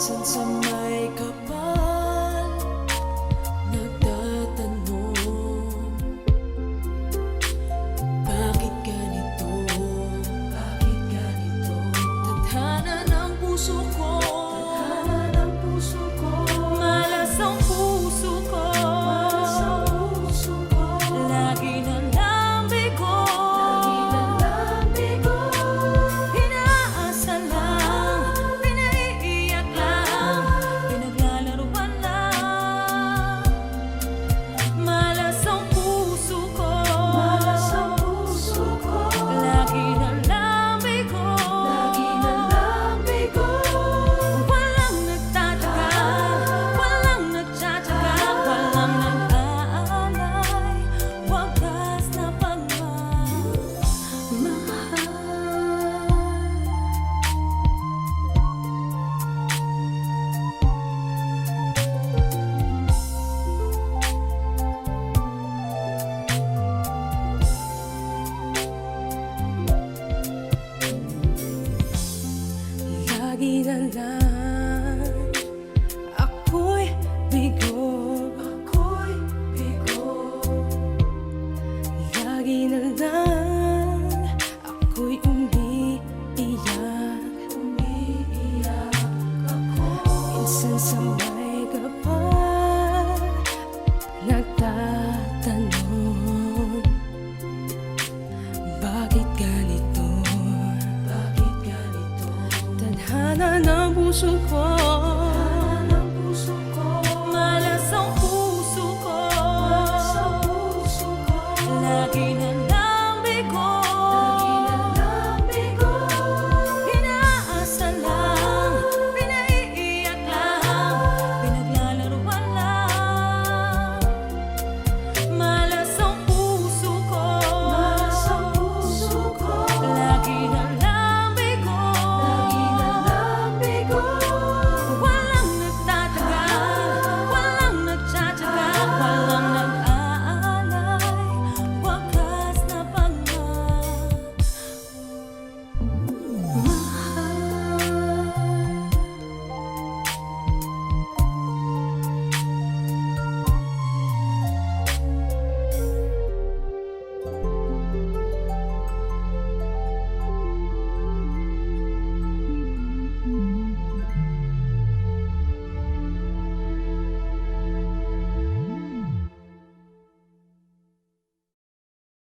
Minsan sa may kapal nagtatanong, bakit ganito? Bakit ganito? Tadhana ng puso ko, tadhana ng puso ko, malas ang puso ko, malas ang puso ko. Lagi na lang bigo, lagi na lang bigo. Inaasa lang, pinaiiyak lang, pinaglalaruan lang. Malas ang puso ko, malas ang puso ko. Lagi na lang bigo, lagi na lang bigo. Walang nagtatagal, walang nagtsatsaga, walang nag-aalay, wagas na pagmamahal. Lagi na lang ako'y bigo, ako'y bigo. Lagi na lang ako'y umiiyak, umiiyak ako. Minsan sa